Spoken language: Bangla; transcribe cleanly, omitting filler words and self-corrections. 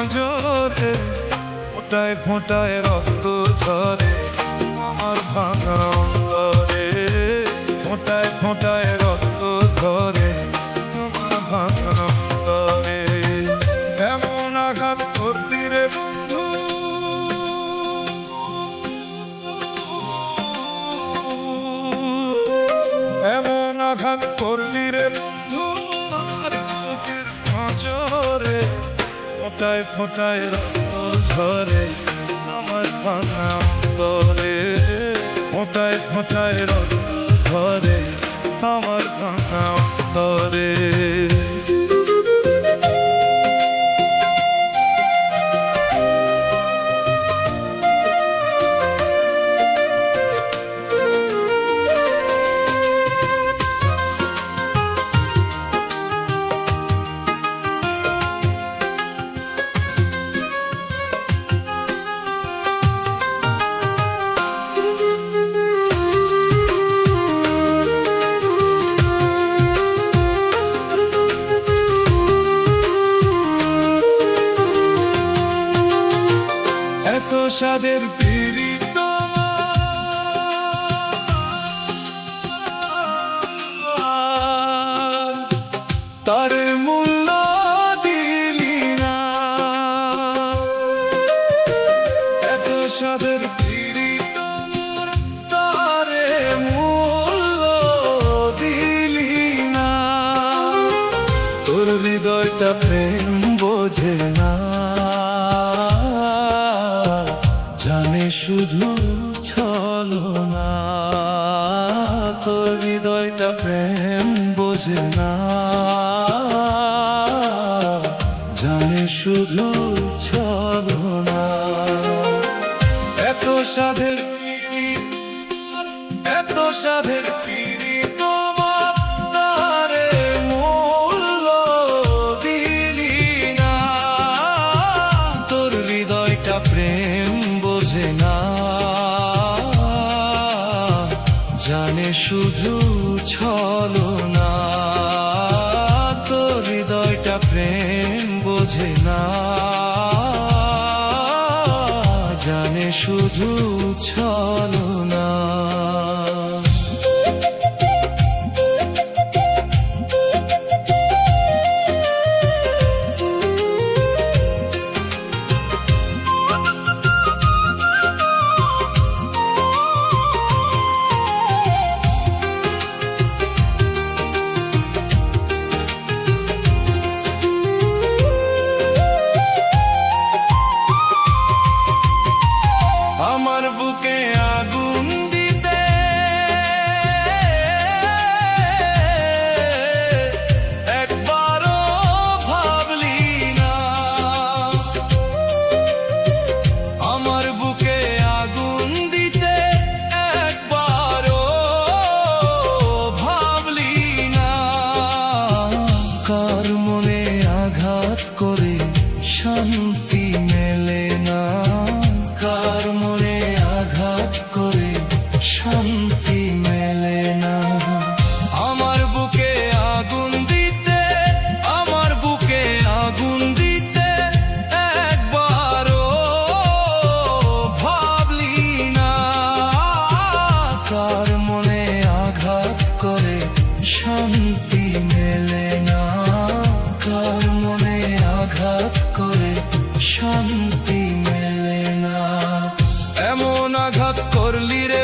পাঁজরে, ফোঁটায় ফোঁটায় রক্ত ঝরে আমার ভাঙা অন্তরে, ফোঁটায় ফোঁটায় রক্ত ঝরে আমার ভাঙা অন্তরে। এমন আঘাত করলি রে বন্ধু, এমন আঘাত করলি রে বন্ধু আমার বুকের পাঁজরে, ফোঁটায় ফোঁটায় রক্ত ঝরে আমার ভাঙা অন্তরে, ফোঁটায় ফোঁটায় রক্ত ঝরে আমার ভাঙা অন্তরে। এত স্বাদের পীড়িত তার মূল্য দিলি না, এত স্বাদের পীড়িত তারে মূল্য দিলি না। তোর হৃদয়টা প্রেম বোঝে না, জানে শুধু ছলনা। তোর হৃদয়টা প্রেম বোঝে না, জানে শুধু ছলনা। এত সাধের পীড়িত, এত সাধের পীড়িত তারে মূল্য দিলি না। তোর হৃদয়টা প্রেম বোঝে না, জানে শুধু ছলনা। তোর হৃদয়টা প্রেম বোঝে না, জানে শুধু ছলনা। আমার বুকে আগুন দিতে একবারও ভাবলি না, আমার বুকে আগুন দিতে একবারও ভাবলি না। কার মনে আঘাত করে শান্তি মেলে না, কার মনে আঘাত করে শান্তি মেলে না। আমার বুকে আগুন দিতে, আমার বুকে আগুন দিতে একবারও ভাবলি না। কার মনে আঘাত করে শান্তি মেলে না, কার মনে আঘাত করে শান্তি মেলে না। এমন আঘাত করলি রে